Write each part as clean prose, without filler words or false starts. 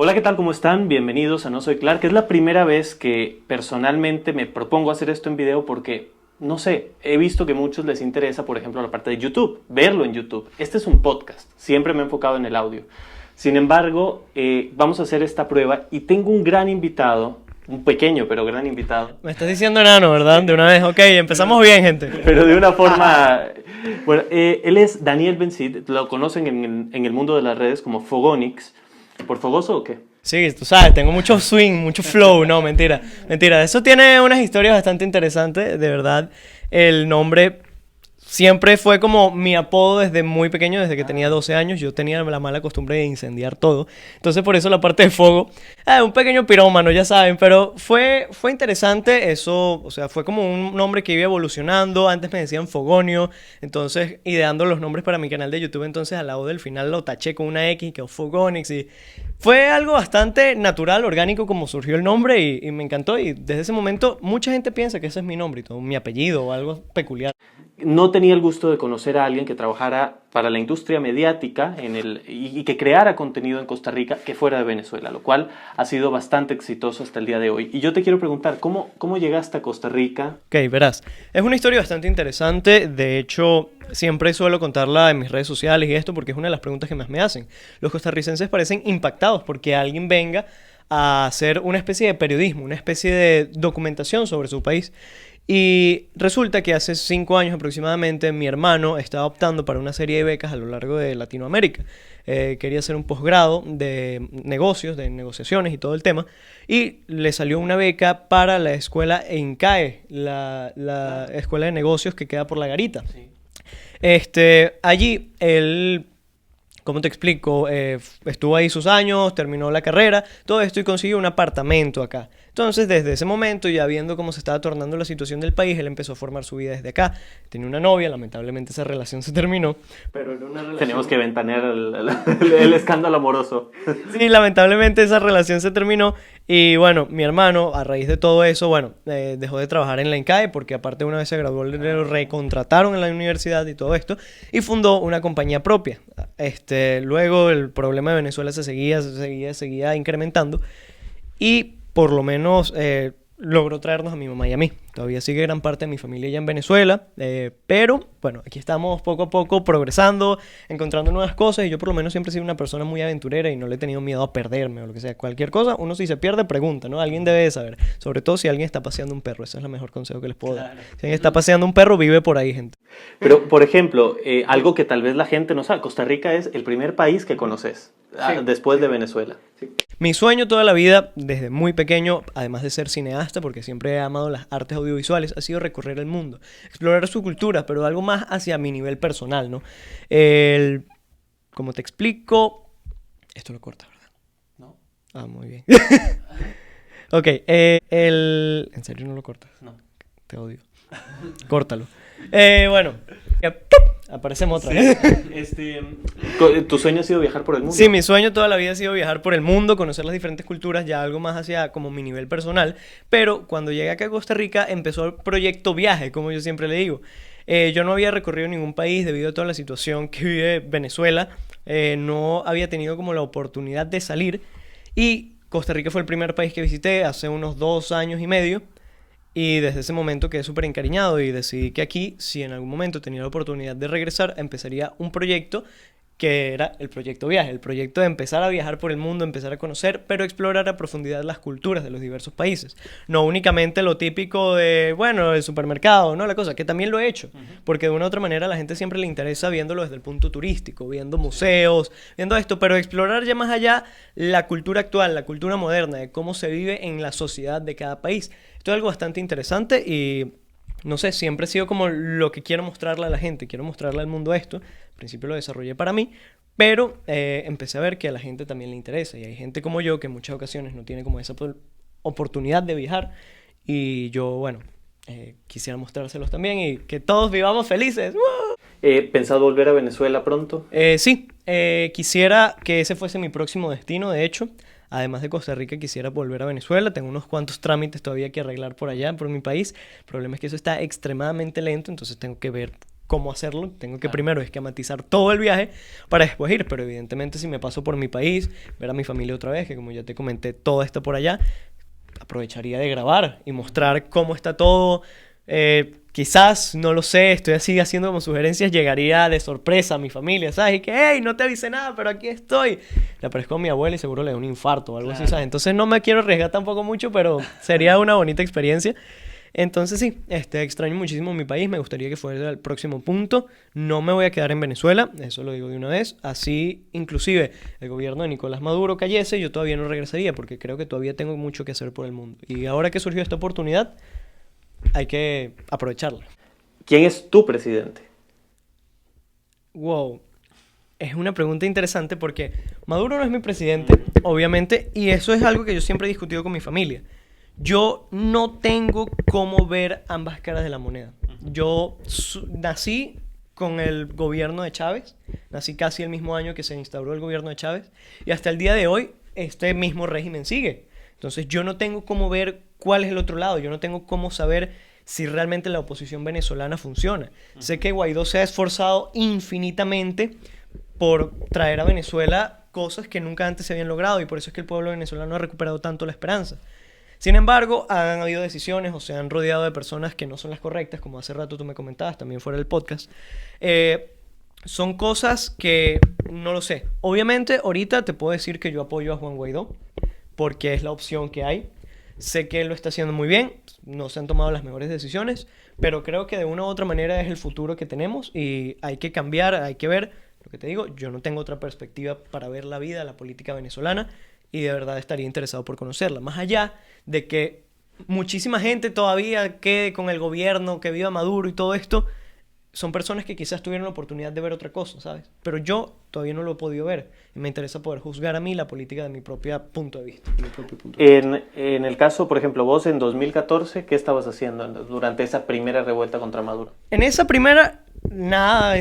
Hola, ¿qué tal? ¿Cómo están? Bienvenidos a No Soy Clark. Es la primera vez que personalmente me propongo hacer esto en video porque, no sé, he visto que a muchos les interesa, por ejemplo, la parte de YouTube, verlo en YouTube. Este es un podcast, siempre me he enfocado en el audio. Sin embargo, vamos a hacer esta prueba y tengo un gran invitado, un pequeño pero gran invitado. Me estás diciendo enano, ¿verdad? De una vez, ok, empezamos bien, gente. Pero de una forma... Bueno, él es Daniel Ben-Sid, lo conocen en el mundo de las redes como Fogonix. ¿Por fogoso o qué? Sí, tú sabes, tengo mucho swing, mucho flow, no, mentira, mentira. Eso tiene unas historias bastante interesantes, de verdad. El nombre siempre fue como mi apodo desde muy pequeño, desde que tenía 12 años. Yo tenía la mala costumbre de incendiar todo. Entonces, por eso la parte de fuego, un pequeño pirómano, ya saben. Pero fue interesante eso, o sea, fue como un nombre que iba evolucionando. Antes me decían Fogonio, entonces ideando los nombres para mi canal de YouTube. Entonces, al lado del final lo taché con una X, que es Fogonix. Y fue algo bastante natural, orgánico, como surgió el nombre y me encantó. Y desde ese momento, mucha gente piensa que ese es mi nombre y todo, mi apellido o algo peculiar. No tenía el gusto de conocer a alguien que trabajara para la industria mediática y que creara contenido en Costa Rica que fuera de Venezuela, lo cual ha sido bastante exitoso hasta el día de hoy. Y yo te quiero preguntar, ¿cómo llegaste a Costa Rica? Ok, verás, es una historia bastante interesante. De hecho, siempre suelo contarla en mis redes sociales y esto porque es una de las preguntas que más me hacen. Los costarricenses parecen impactados porque alguien venga a hacer una especie de periodismo, una especie de documentación sobre su país. Y resulta que hace 5 años aproximadamente mi hermano estaba optando para una serie de becas a lo largo de Latinoamérica. Quería hacer un posgrado de negocios, de negociaciones y todo el tema. Y le salió una beca para la escuela ENCAE, la escuela de negocios que queda por La Garita. Sí. Allí él, ¿cómo te explico? Estuvo ahí sus años, terminó la carrera, todo esto y consiguió un apartamento acá. Entonces, desde ese momento, ya viendo cómo se estaba tornando la situación del país, él empezó a formar su vida desde acá. Tenía una novia, lamentablemente esa relación se terminó. Pero era una relación... Tenemos que ventanear el escándalo amoroso. Sí, lamentablemente esa relación se terminó. Y bueno, mi hermano, a raíz de todo eso, bueno, dejó de trabajar en la ENCAE porque aparte una vez se graduó, le recontrataron en la universidad y todo esto. Y fundó una compañía propia. Luego el problema de Venezuela se seguía incrementando. Y por lo menos logró traernos a mi mamá y a mí. Todavía sigue gran parte de mi familia ya en Venezuela, pero bueno, aquí estamos poco a poco progresando, encontrando nuevas cosas y yo por lo menos siempre he sido una persona muy aventurera y no le he tenido miedo a perderme o lo que sea. Cualquier cosa, uno si se pierde, pregunta, ¿no? Alguien debe de saber, sobre todo si alguien está paseando un perro, ese es el mejor consejo que les puedo dar. Si alguien está paseando un perro, vive por ahí, gente. Pero, por ejemplo, algo que tal vez la gente no sabe, Costa Rica es el primer país que conoces, después de Venezuela. Sí. Mi sueño toda la vida, desde muy pequeño, además de ser cineasta, porque siempre he amado las artes audiovisuales, ha sido recorrer el mundo, explorar su cultura, pero algo más hacia mi nivel personal, ¿no? Como te explico... Esto lo cortas, ¿verdad? No. Ah, muy bien. Ok, ¿en serio no lo cortas? No. Te odio. Córtalo. Bueno, aparecemos otra vez. ¿Tu sueño ha sido viajar por el mundo? Sí, mi sueño toda la vida ha sido viajar por el mundo, conocer las diferentes culturas, ya algo más hacia como mi nivel personal. Pero cuando llegué acá a Costa Rica empezó el proyecto viaje, como yo siempre le digo. Yo no había recorrido ningún país debido a toda la situación que vive Venezuela. No había tenido como la oportunidad de salir. Y Costa Rica fue el primer país que visité hace unos 2 años y medio. Y desde ese momento quedé súper encariñado y decidí que aquí, si en algún momento tenía la oportunidad de regresar, empezaría un proyecto que era el proyecto viaje, el proyecto de empezar a viajar por el mundo, empezar a conocer, pero explorar a profundidad las culturas de los diversos países. No únicamente lo típico de, bueno, el supermercado, ¿no? La cosa, que también lo he hecho, porque de una u otra manera a la gente siempre le interesa viéndolo desde el punto turístico, viendo museos, viendo esto, pero explorar ya más allá la cultura actual, la cultura moderna, de cómo se vive en la sociedad de cada país. Esto es algo bastante interesante y, no sé, siempre ha sido como lo que quiero mostrarle a la gente. Quiero mostrarle al mundo esto. Al principio lo desarrollé para mí, pero empecé a ver que a la gente también le interesa. Y hay gente como yo que en muchas ocasiones no tiene como esa oportunidad de viajar. Y yo, bueno, quisiera mostrárselos también y que todos vivamos felices. ¡Woo! ¿Pensado volver a Venezuela pronto? Sí, quisiera que ese fuese mi próximo destino, de hecho. Además de Costa Rica, quisiera volver a Venezuela. Tengo unos cuantos trámites todavía que arreglar por allá, por mi país. El problema es que eso está extremadamente lento, entonces tengo que ver cómo hacerlo. Tengo que primero esquematizar todo el viaje para después ir. Pero evidentemente si me paso por mi país, ver a mi familia otra vez, que como ya te comenté, todo está por allá, aprovecharía de grabar y mostrar cómo está todo. Quizás, no lo sé, estoy así haciendo como sugerencias, llegaría de sorpresa a mi familia, ¿sabes? Y que, hey, no te avisé nada, pero aquí estoy. Le aparezco a mi abuela y seguro le da un infarto o algo así, ¿sabes? Entonces no me quiero arriesgar tampoco mucho, pero sería una bonita experiencia. Entonces sí, extraño muchísimo mi país, me gustaría que fuera el próximo punto. No me voy a quedar en Venezuela, eso lo digo de una vez. Así, inclusive, el gobierno de Nicolás Maduro cayese, yo todavía no regresaría porque creo que todavía tengo mucho que hacer por el mundo. Y ahora que surgió esta oportunidad, hay que aprovecharla. ¿Quién es tu presidente? Wow, es una pregunta interesante porque Maduro no es mi presidente, obviamente, y eso es algo que yo siempre he discutido con mi familia. Yo no tengo cómo ver ambas caras de la moneda. Yo nací con el gobierno de Chávez, nací casi el mismo año que se instauró el gobierno de Chávez, y hasta el día de hoy este mismo régimen sigue. Entonces yo no tengo cómo ver cuál es el otro lado, yo no tengo cómo saber si realmente la oposición venezolana funciona. Sé que Guaidó se ha esforzado infinitamente por traer a Venezuela cosas que nunca antes se habían logrado y por eso es que el pueblo venezolano ha recuperado tanto la esperanza. Sin embargo, han habido decisiones o se han rodeado de personas que no son las correctas, como hace rato tú me comentabas, también fuera del podcast. Son cosas que no lo sé. Obviamente, ahorita te puedo decir que yo apoyo a Juan Guaidó, porque es la opción que hay. Sé que él lo está haciendo muy bien, no se han tomado las mejores decisiones, pero creo que de una u otra manera es el futuro que tenemos y hay que cambiar, hay que ver. Lo que te digo, yo no tengo otra perspectiva para ver la vida, la política venezolana, y de verdad estaría interesado por conocerla. Más allá de que muchísima gente todavía quede con el gobierno, que viva Maduro y todo esto, son personas que quizás tuvieron la oportunidad de ver otra cosa, ¿sabes? Pero yo todavía no lo he podido ver. Y me interesa poder juzgar a mí la política de mi propio punto de vista. En el caso, por ejemplo, vos en 2014, ¿qué estabas haciendo durante esa primera revuelta contra Maduro? En esa primera, nada,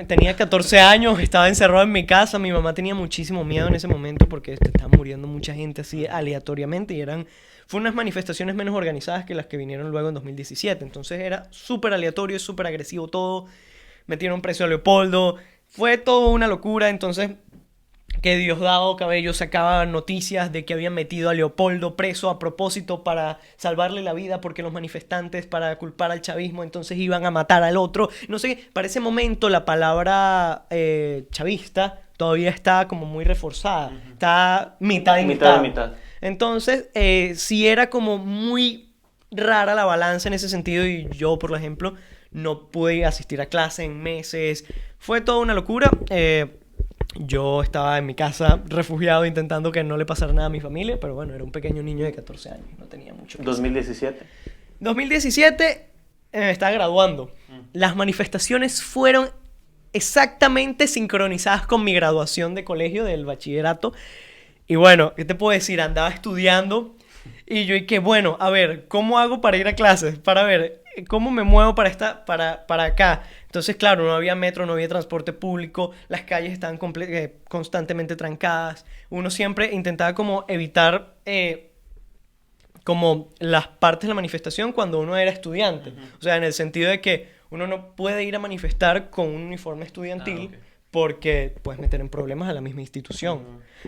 tenía 14 años, estaba encerrado en mi casa. Mi mamá tenía muchísimo miedo en ese momento porque estaba muriendo mucha gente así aleatoriamente y fue unas manifestaciones menos organizadas que las que vinieron luego en 2017. Entonces era súper aleatorio, súper agresivo todo. Metieron preso a Leopoldo. Fue todo una locura. Entonces, que Diosdado Cabello sacaba noticias de que habían metido a Leopoldo preso a propósito para salvarle la vida porque los manifestantes, para culpar al chavismo, entonces iban a matar al otro. No sé, para ese momento la palabra chavista todavía está como muy reforzada. Está mitad y mitad. Entonces, sí era como muy rara la balanza en ese sentido y yo, por ejemplo, no pude asistir a clase en meses. Fue toda una locura. Yo estaba en mi casa refugiado intentando que no le pasara nada a mi familia, pero bueno, era un pequeño niño de 14 años, no tenía mucho que 2017. 2017 estaba graduando. Las manifestaciones fueron exactamente sincronizadas con mi graduación de colegio, del bachillerato. Y bueno, ¿qué te puedo decir? Andaba estudiando y yo dije, bueno, a ver, ¿cómo hago para ir a clases? Para ver, ¿cómo me muevo para acá? Entonces, claro, no había metro, no había transporte público, las calles estaban constantemente trancadas. Uno siempre intentaba como evitar como las partes de la manifestación cuando uno era estudiante. O sea, en el sentido de que uno no puede ir a manifestar con un uniforme estudiantil porque puedes meter en problemas a la misma institución.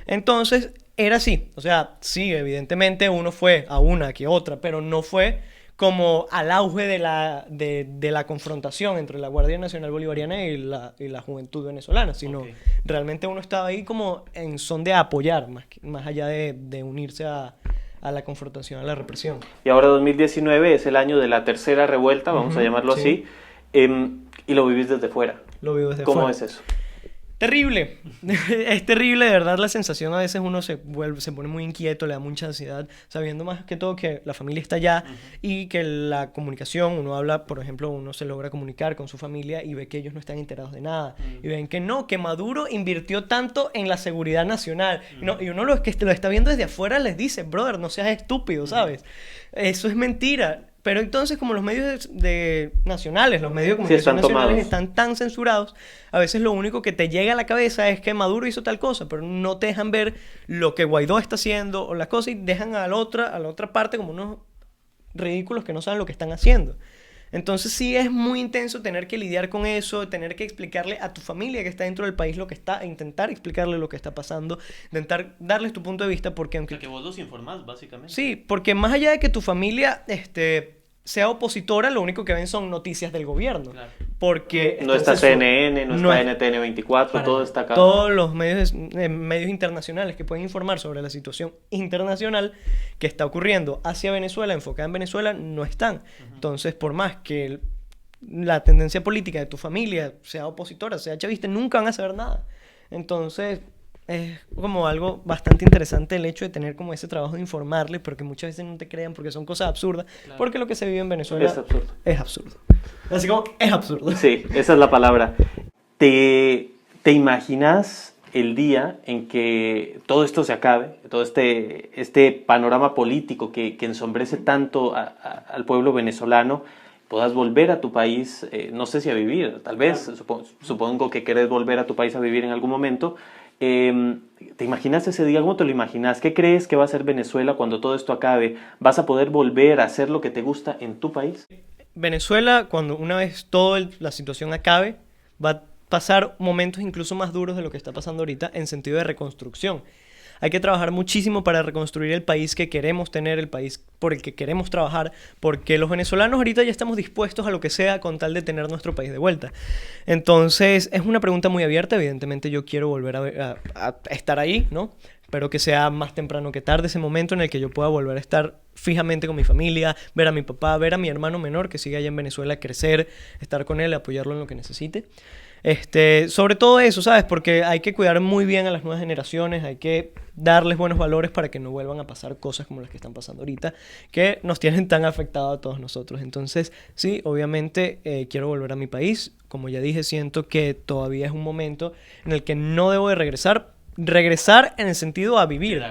Entonces, era así. O sea, sí, evidentemente uno fue a una que otra, pero no fue como al auge de la confrontación entre la Guardia Nacional Bolivariana y la juventud venezolana, sino realmente uno estaba ahí como en son de apoyar, más allá de unirse a la confrontación, a la represión. Y ahora 2019 es el año de la tercera revuelta, vamos a llamarlo así, y lo vivís desde fuera. Lo vivo desde fuera. ¿Cómo es eso? Terrible, es terrible, de verdad. La sensación, a veces uno se pone muy inquieto, le da mucha ansiedad, sabiendo más que todo que la familia está allá y que la comunicación, uno habla, por ejemplo, uno se logra comunicar con su familia y ve que ellos no están enterados de nada, y ven que no, que Maduro invirtió tanto en la seguridad nacional, no, y uno que lo está viendo desde afuera les dice, brother, no seas estúpido, ¿sabes? Eso es mentira. Pero entonces, como los medios nacionales, los medios de comunicación nacionales están tan censurados, a veces lo único que te llega a la cabeza es que Maduro hizo tal cosa, pero no te dejan ver lo que Guaidó está haciendo o las cosas y dejan a la otra parte como unos ridículos que no saben lo que están haciendo. Entonces sí es muy intenso tener que lidiar con eso, tener que explicarle a tu familia que está dentro del país lo que está, intentar explicarle lo que está pasando, intentar darles tu punto de vista, porque O aunque... sea, que vos los informás, básicamente. Sí, porque más allá de que tu familia sea opositora, lo único que ven son noticias del gobierno. Claro. Porque No está CNN, no está NTN24, para todo nada. está acá. Todos los medios internacionales que pueden informar sobre la situación internacional que está ocurriendo hacia Venezuela, enfocada en Venezuela, no están. Entonces, por más que la tendencia política de tu familia sea opositora, sea chavista, nunca van a saber nada. Entonces, es como algo bastante interesante el hecho de tener como ese trabajo de informarles, porque muchas veces no te crean porque son cosas absurdas, Claro. porque lo que se vive en Venezuela Es absurdo. es absurdo. Así como es absurdo. Sí, esa es la palabra. ¿Te imaginas el día en que todo esto se acabe, todo este panorama político que ensombrece tanto al pueblo venezolano, puedas volver a tu país, no sé si a vivir, tal vez, supongo que querés volver a tu país a vivir en algún momento? ¿Te imaginas ese día? ¿Cómo te lo imaginas? ¿Qué crees que va a ser Venezuela cuando todo esto acabe? ¿Vas a poder volver a hacer lo que te gusta en tu país? Venezuela, cuando una vez toda la situación acabe, va a pasar momentos incluso más duros de lo que está pasando ahorita en sentido de reconstrucción. Hay que trabajar muchísimo para reconstruir el país que queremos tener, el país por el que queremos trabajar, porque los venezolanos ahorita ya estamos dispuestos a lo que sea con tal de tener nuestro país de vuelta. Entonces, es una pregunta muy abierta. Evidentemente, yo quiero volver a estar ahí, ¿no? Espero que sea más temprano que tarde ese momento en el que yo pueda volver a estar fijamente con mi familia, ver a mi papá, ver a mi hermano menor que sigue allá en Venezuela, crecer, estar con él, apoyarlo en lo que necesite. Sobre todo eso, ¿sabes? Porque hay que cuidar muy bien a las nuevas generaciones, hay que darles buenos valores para que no vuelvan a pasar cosas como las que están pasando ahorita, que nos tienen tan afectados a todos nosotros. Entonces, sí, obviamente quiero volver a mi país. Como ya dije, siento que todavía es un momento en el que no debo de regresar en el sentido a vivir.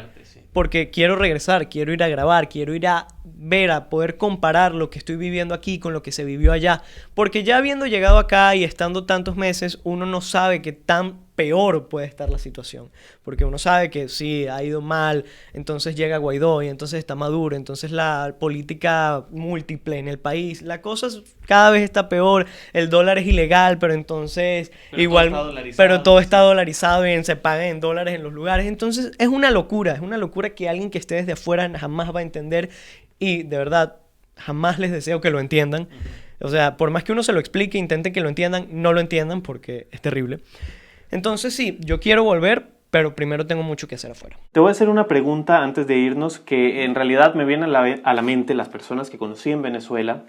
Porque quiero regresar, quiero ir a grabar, quiero ir a ver, a poder comparar lo que estoy viviendo aquí con lo que se vivió allá. Porque ya habiendo llegado acá y estando tantos meses, uno no sabe qué tan peor puede estar la situación. Porque uno sabe que sí, ha ido mal, entonces llega Guaidó y entonces está Maduro, entonces la política múltiple en el país, la cosa cada vez está peor, el dólar es ilegal, pero entonces todo está dolarizado y se paga en dólares en los lugares. Entonces es una locura que alguien que esté desde afuera jamás va a entender, y de verdad jamás les deseo que lo entiendan. O sea, por más que uno se lo explique, intenten que lo entiendan, no lo entiendan porque es terrible. Entonces sí, yo quiero volver, pero primero tengo mucho que hacer afuera. Te voy a hacer una pregunta antes de irnos, que en realidad me vienen a la mente las personas que conocí en Venezuela,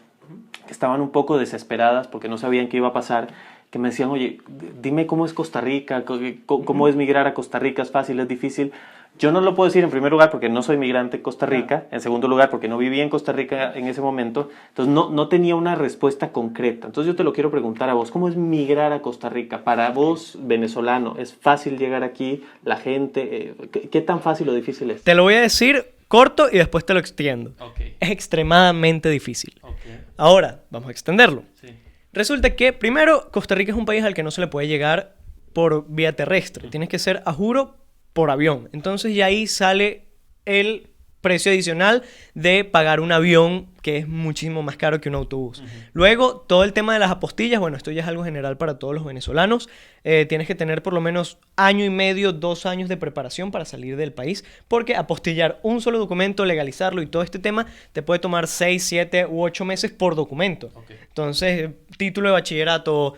que estaban un poco desesperadas porque no sabían qué iba a pasar, que me decían, oye, dime cómo es Costa Rica, cómo es migrar a Costa Rica, es fácil, es difícil. Yo no lo puedo decir en primer lugar porque no soy migrante en Costa Rica, en segundo lugar porque no vivía en Costa Rica en ese momento, entonces no tenía una respuesta concreta. Entonces yo te lo quiero preguntar a vos, ¿cómo es migrar a Costa Rica? Para vos, venezolano, ¿es fácil llegar aquí? ¿La gente? ¿Qué tan fácil o difícil es? Te lo voy a decir corto y después te lo extiendo. Okay. Es extremadamente difícil. Okay. Ahora, vamos a extenderlo. Sí. Resulta que, primero, Costa Rica es un país al que no se le puede llegar por vía terrestre. Tienes que ser, a juro, por avión. Entonces ya ahí sale el precio adicional de pagar un avión, que es muchísimo más caro que un autobús. Luego, todo el tema de las apostillas, bueno, esto ya es algo general para todos los venezolanos. Tienes que tener por lo menos 1 año y medio, 2 años de preparación para salir del país, porque apostillar un solo documento, legalizarlo y todo este tema, te puede tomar 6, 7 u 8 meses por documento. Okay. Entonces, título de bachillerato,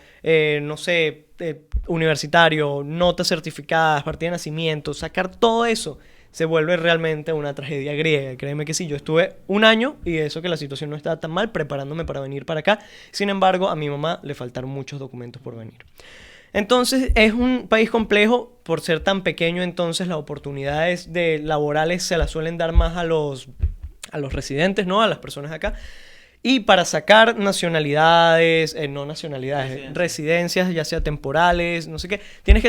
no sé, universitario, notas certificadas, partida de nacimiento, sacar todo eso se vuelve realmente una tragedia griega. Créeme que sí, yo estuve 1 año, y eso que la situación no estaba tan mal, preparándome para venir para acá. Sin embargo, a mi mamá le faltaron muchos documentos por venir. Entonces, es un país complejo por ser tan pequeño. Entonces, las oportunidades laborales se las suelen dar más a los residentes, ¿no? A las personas acá. Y para sacar nacionalidades, residencias, ya sea temporales, no sé qué, tienes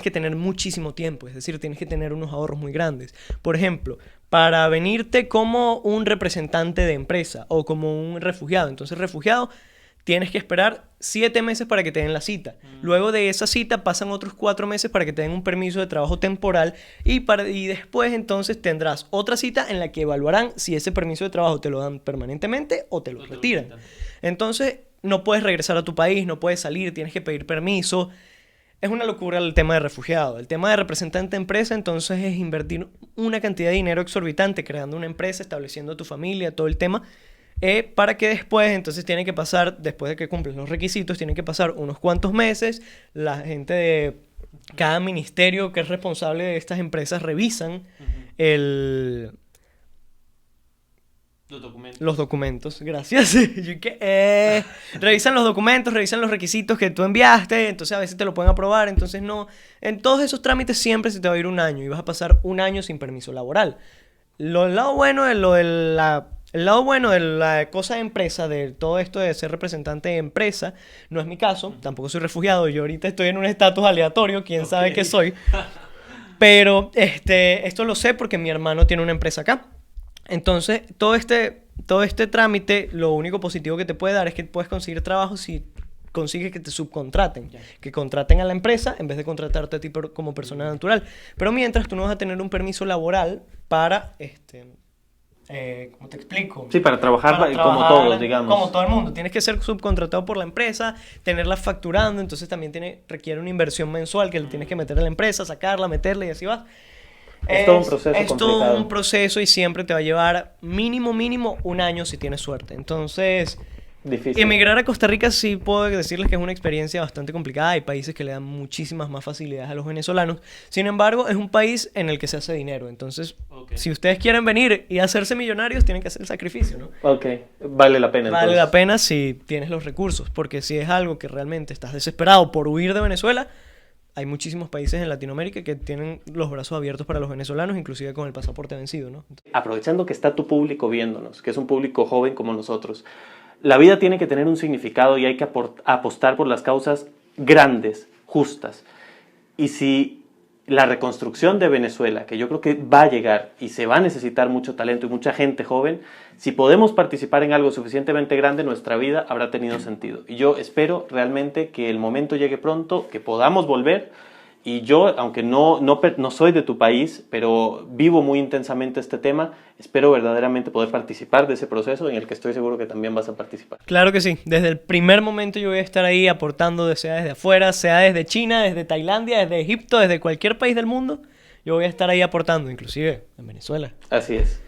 que tener muchísimo tiempo, es decir, tienes que tener unos ahorros muy grandes. Por ejemplo, para venirte como un representante de empresa o como un refugiado. Entonces, refugiado tienes que esperar 7 meses para que te den la cita. Luego de esa cita pasan otros 4 meses para que te den un permiso de trabajo temporal y después entonces tendrás otra cita en la que evaluarán si ese permiso de trabajo te lo dan permanentemente o te lo retiran. Entonces no puedes regresar a tu país, no puedes salir, tienes que pedir permiso. Es una locura el tema de refugiado. El tema de representante de empresa, entonces, es invertir una cantidad de dinero exorbitante creando una empresa, estableciendo tu familia, todo el tema, para que después, entonces, tiene que pasar, después de que cumples los requisitos, tienen que pasar unos cuantos meses. La gente de cada ministerio que es responsable de estas empresas revisan los documentos, gracias. Revisan los documentos, revisan los requisitos que tú enviaste, entonces a veces te lo pueden aprobar, entonces no. En todos esos trámites siempre se te va a ir un año y vas a pasar un año sin permiso laboral. El lado bueno de la cosa de empresa, de todo esto de ser representante de empresa, no es mi caso, tampoco soy refugiado, yo ahorita estoy en un estatus aleatorio, quién sabe qué soy. Pero esto lo sé porque mi hermano tiene una empresa acá. Entonces, todo este trámite, lo único positivo que te puede dar es que puedes conseguir trabajo si consigues que te subcontraten, que contraten a la empresa en vez de contratarte a ti como persona natural. Pero mientras tú no vas a tener un permiso laboral para, ¿cómo te explico? Sí, para trabajar como todos, digamos. Como todo el mundo. Tienes que ser subcontratado por la empresa, tenerla facturando, entonces también requiere una inversión mensual que le tienes que meter a la empresa, sacarla, meterla y así vas. Es todo un proceso complicado. Es todo un proceso y siempre te va a llevar mínimo un año si tienes suerte. Entonces, difícil. Emigrar a Costa Rica sí puedo decirles que es una experiencia bastante complicada. Hay países que le dan muchísimas más facilidades a los venezolanos. Sin embargo, es un país en el que se hace dinero. Entonces, si ustedes quieren venir y hacerse millonarios, tienen que hacer el sacrificio, ¿no? Ok, vale la pena. Vale la pena si tienes los recursos. Porque si es algo que realmente estás desesperado por huir de Venezuela, hay muchísimos países en Latinoamérica que tienen los brazos abiertos para los venezolanos, inclusive con el pasaporte vencido, ¿no? Aprovechando que está tu público viéndonos, que es un público joven como nosotros, la vida tiene que tener un significado y hay que apostar por las causas grandes, justas. Y si la reconstrucción de Venezuela, que yo creo que va a llegar y se va a necesitar mucho talento y mucha gente joven, si podemos participar en algo suficientemente grande, nuestra vida habrá tenido sentido. Y yo espero realmente que el momento llegue pronto, que podamos volver. Y yo, aunque no soy de tu país, pero vivo muy intensamente este tema, espero verdaderamente poder participar de ese proceso en el que estoy seguro que también vas a participar. Claro que sí. Desde el primer momento yo voy a estar ahí aportando, sea desde afuera, sea desde China, desde Tailandia, desde Egipto, desde cualquier país del mundo. Yo voy a estar ahí aportando, inclusive en Venezuela. Así es.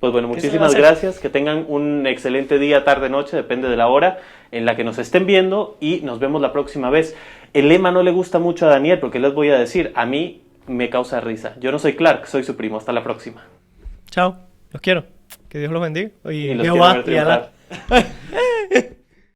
Pues bueno, muchísimas gracias. Que tengan un excelente día, tarde, noche, depende de la hora en la que nos estén viendo y nos vemos la próxima vez. El lema no le gusta mucho a Daniel porque les voy a decir, a mí me causa risa. Yo no soy Clark, soy su primo. Hasta la próxima. Chao, los quiero. Que Dios los bendiga. Y los quiero ver triunfar.